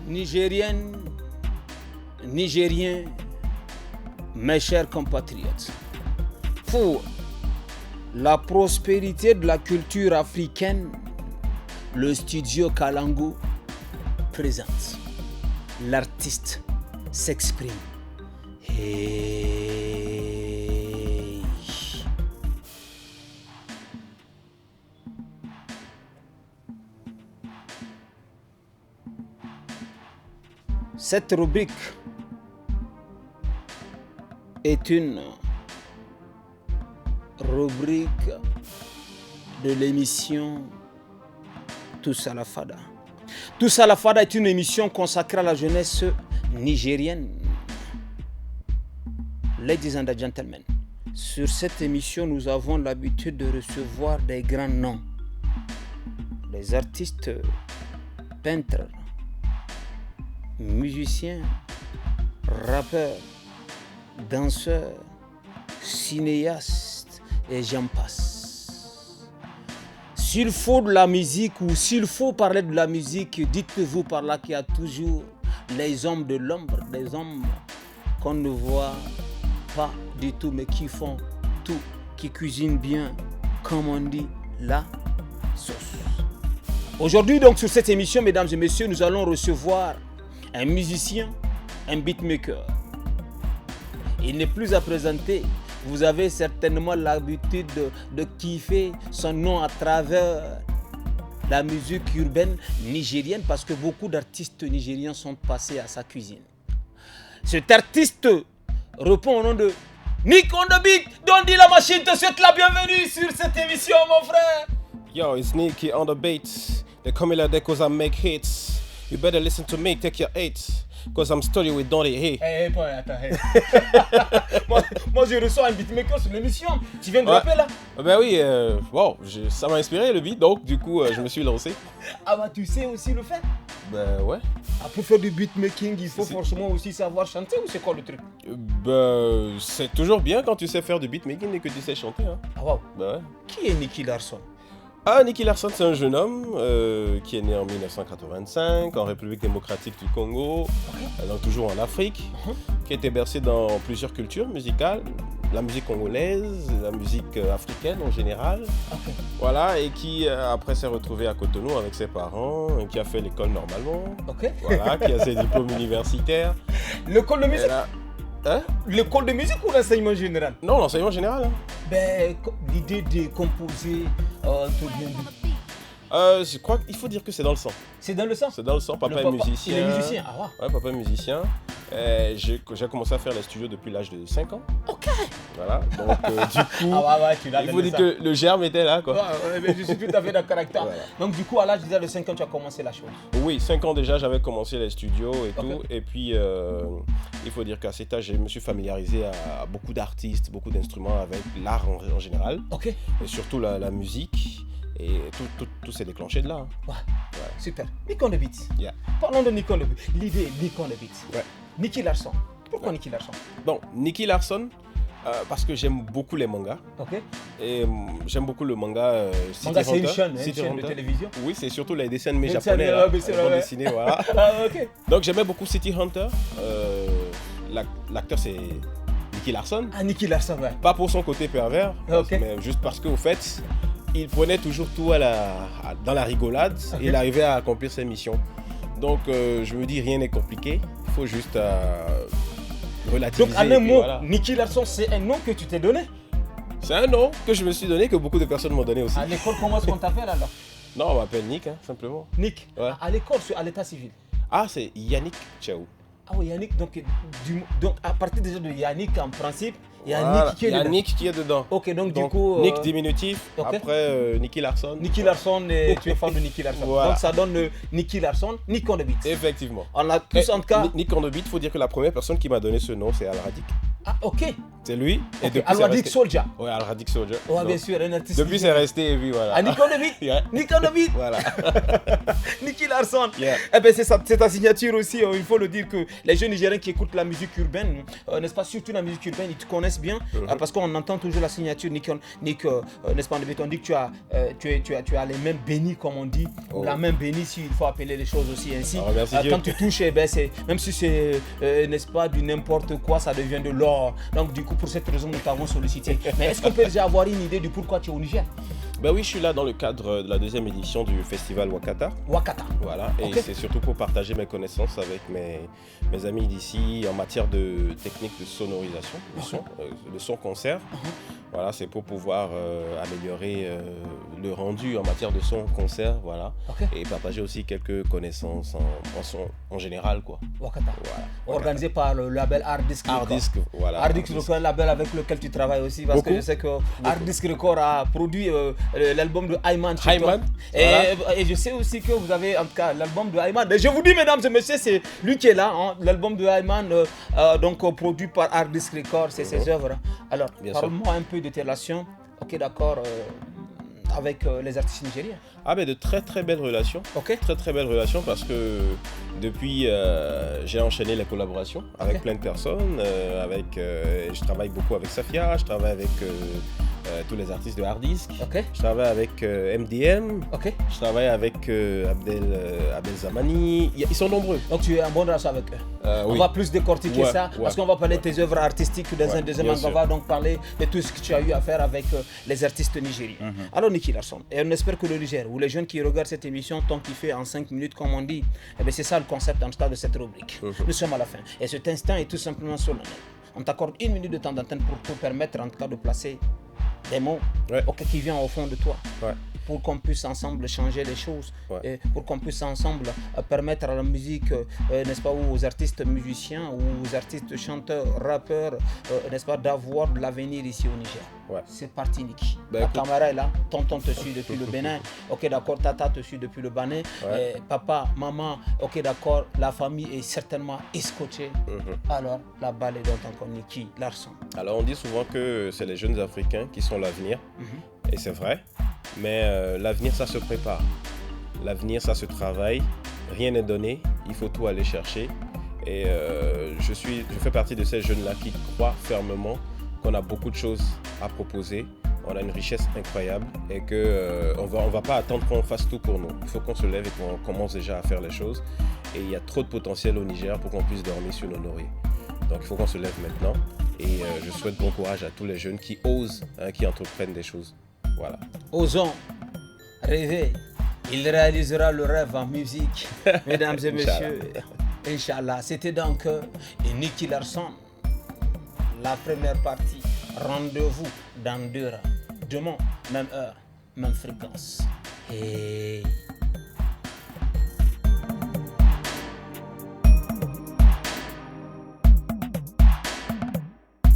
Nigériennes, Nigériens, mes chers compatriotes, pour la prospérité de la culture africaine, le studio Kalangu présente. L'artiste s'exprime. Hey. Cette rubrique est une rubrique de l'émission Tous à la Fada. Tous à la Fada est une émission consacrée à la jeunesse nigérienne. Ladies and gentlemen, sur cette émission, nous avons l'habitude de recevoir des grands noms, des artistes, peintres, musiciens, rappeurs, danseurs, cinéastes et j'en passe. S'il faut de la musique ou s'il faut parler de la musique, dites-vous par là qu'il y a toujours les hommes de l'ombre, des hommes qu'on ne voit pas du tout mais qui font tout, qui cuisinent bien, comme on dit, la sauce. Aujourd'hui donc sur cette émission, mesdames et messieurs, nous allons recevoir un musicien, un beatmaker. Il n'est plus à présenter. Vous avez certainement l'habitude de kiffer son nom à travers la musique urbaine nigérienne parce que beaucoup d'artistes nigériens sont passés à sa cuisine. Cet artiste répond au nom de Nick on the Beat. Dondi la machine te souhaite la bienvenue sur cette émission, mon frère. Yo, it's Nicky on the beat. They call me like that cause I make hits. You better listen to me, take your eights. Cause I'm study with Donny. Hey. Hey, attends, hey. moi, je reçois un beatmaker sur l'émission. Tu viens de rapper là? Ben oui, wow, ça m'a inspiré le beat, donc du coup, je me suis lancé. Ah bah tu sais aussi le faire? Ben ouais. Ah, pour faire du beatmaking, il faut forcément aussi savoir chanter ou c'est quoi le truc? Ben, c'est toujours bien quand tu sais faire du beatmaking et que tu sais chanter. Hein. Ah wow. Ben ouais. Qui est Nicky Larson? Ah, Nicky Larson, c'est un jeune homme qui est né en 1985 en République démocratique du Congo, donc toujours en Afrique, qui a été bercé dans plusieurs cultures musicales, la musique congolaise, la musique africaine en général, voilà, et qui après s'est retrouvé à Cotonou avec ses parents, qui a fait l'école normalement, voilà, qui a ses diplômes universitaires. L'école de musique? Hein? L'école de musique ou l'enseignement général? Non, l'enseignement général. Hein. Ben, l'idée de composer tout bien. Je crois qu'il faut dire que c'est dans le sang. C'est dans le sang? C'est dans le sang. Papa est musicien. Il est musicien, ah ouais. Ouais, papa est musicien. J'ai commencé à faire les studios depuis l'âge de 5 ans. Ok. Voilà, donc du coup, tu l'as il faut dire que le germe était là, quoi. Ouais, mais je suis tout à fait d'accord avec toi. Voilà. Donc du coup, à l'âge de 5 ans, tu as commencé la chose? Oui, 5 ans déjà, j'avais commencé les studios et tout. Et puis, il faut dire qu'à cet âge, je me suis familiarisé à beaucoup d'artistes, beaucoup d'instruments avec l'art en général. Ok. Et surtout la musique. Et tout s'est déclenché de là. Hein. Ouais. Super. Nick on the Beat. Yeah. Parlons de Nick on the Beat. L'idée, Nick on the Beat. Ouais. Nicky Larson. Pourquoi Nicky Larson? Bon, Nicky Larson, parce que j'aime beaucoup les mangas. Ok. Et j'aime beaucoup le manga City Hunter. C'est une chaîne de télévision. Oui, c'est surtout les dessins animés japonais. Dessinés, voilà. Ok. Donc j'aimais beaucoup City Hunter. L'acteur c'est Nicky Larson. Ah, Nicky Larson, ouais. Pas pour son côté pervers, mais juste parce qu'au fait, il prenait toujours tout dans la rigolade et il arrivait à accomplir ses missions. Donc je me dis, rien n'est compliqué, il faut juste relativiser. Donc en un mot, voilà. Nicky Larson, c'est un nom que tu t'es donné? C'est un nom que je me suis donné, que beaucoup de personnes m'ont donné aussi. À l'école, comment est-ce qu'on t'appelle alors? Non, on m'appelle Nick, hein, simplement. Nick? Ouais. À l'école, à l'état civil? Ah, c'est Yannick Tchaou. Ah oui, Yannick, donc à partir déjà de Yannick, en principe, il y a voilà, Nick qui est dedans. Yannick qui est dedans. Ok, donc du coup... Nick diminutif, après Nicky Larson. Nicky Larson, tu es fan de Nicky Larson. Voilà. Donc ça donne Nicky Larson, Nick on the Beat. Effectivement. On a tous en tout cas... Nick on the Beat, il faut dire que la première personne qui m'a donné ce nom, c'est Al Radik. Ah, ok. C'est lui. Et Okay. Al-Wadik Soulja. Oui, Al-Wadik Soulja. Ouais, bien sûr, un artiste. Depuis, c'est resté, et puis voilà. Ah, Nico David. Yeah. Nico David. Voilà. Nicky Larson. Yeah. Eh ben, c'est ta signature aussi. Il faut le dire que les jeunes Nigériens qui écoutent la musique urbaine, n'est-ce pas, surtout la musique urbaine, ils te connaissent bien parce qu'on entend toujours la signature Nick, n'est-ce pas, on dit que tu as les mains bénies, comme on dit, ou la main bénie, s'il faut appeler les choses aussi ainsi. Quand tu touches, eh ben, même si c'est, n'est-ce pas, du n'importe quoi, ça devient de l'or. Donc, du coup, pour cette raison, nous t'avons sollicité. Mais est-ce qu'on peut déjà avoir une idée du pourquoi tu es au Niger? Ben oui, je suis là dans le cadre de la 2e édition du festival Wakata. Wakata. Voilà, et c'est surtout pour partager mes connaissances avec mes amis d'ici en matière de technique de sonorisation, de son concert. Voilà, c'est pour pouvoir améliorer le rendu en matière de son concert, voilà, et partager aussi quelques connaissances en son en général, quoi. Wakata. Voilà. Organisé par le label Hard Disk Record. Hard Disk, voilà. Hard Disk Record, un label avec lequel tu travailles aussi, parce que je sais que Hard Disk Record a produit l'album de Ayman. Et je sais aussi que vous avez, en tout cas, l'album de Ayman. Je vous dis, mesdames et messieurs, c'est lui qui est là, hein, l'album de Ayman, donc produit par Hard Disk Record, c'est ses œuvres. Alors, parle-moi un peu de tes relations, ok, d'accord, avec les artistes nigériens. Ah ben de très très belles relations, très très belles relations parce que depuis j'ai enchaîné les collaborations avec plein de personnes, je travaille beaucoup avec Safia, je travaille avec tous les artistes de Hard Disk, je travaille avec MDM, je travaille avec Abdel Zamani, ils sont nombreux. Donc tu es en bonne relation avec eux. On Oui. va plus décortiquer ça parce qu'on va parler de tes œuvres artistiques dans un deuxième angle. On va donc parler de tout ce que tu as eu à faire avec les artistes nigériens. Alors Nicky Larson, et on espère que le Niger ou les jeunes qui regardent cette émission t'ont kiffé en 5 minutes comme on dit. Eh bien, c'est ça le concept en tout cas de cette rubrique. Nous sommes à la fin et cet instant est tout simplement solennel. On t'accorde 1 minute de temps d'antenne pour te permettre en tout cas de placer des mots qui viennent au fond de toi. Pour qu'on puisse ensemble changer les choses, et pour qu'on puisse ensemble permettre à la musique, n'est-ce pas, ou aux artistes musiciens, ou aux artistes chanteurs, rappeurs, n'est-ce pas, d'avoir de l'avenir ici au Niger. C'est parti, Nicky. La caméra est là, tonton te suit depuis le Bénin, ok d'accord, tata te suit depuis le Bénin, papa, maman, ok d'accord, la famille est certainement escotchée. Alors, la balle est dans ton corps, Nicky Larson. Alors on dit souvent que c'est les jeunes Africains qui sont l'avenir, et c'est vrai. Mais l'avenir, ça se prépare. L'avenir, ça se travaille. Rien n'est donné. Il faut tout aller chercher. Et je fais partie de ces jeunes-là qui croient fermement qu'on a beaucoup de choses à proposer. On a une richesse incroyable et qu'on on va pas attendre qu'on fasse tout pour nous. Il faut qu'on se lève et qu'on commence déjà à faire les choses. Et il y a trop de potentiel au Niger pour qu'on puisse dormir sur nos lauriers. Donc il faut qu'on se lève maintenant. Et je souhaite bon courage à tous les jeunes qui osent, qui entreprennent des choses. Voilà. Osons rêver. Il réalisera le rêve en musique. Mesdames et messieurs, Inch'Allah. C'était donc Nicky Larson. La première partie. Rendez-vous dans 2 heures. Demain, même heure, même fréquence. Hey.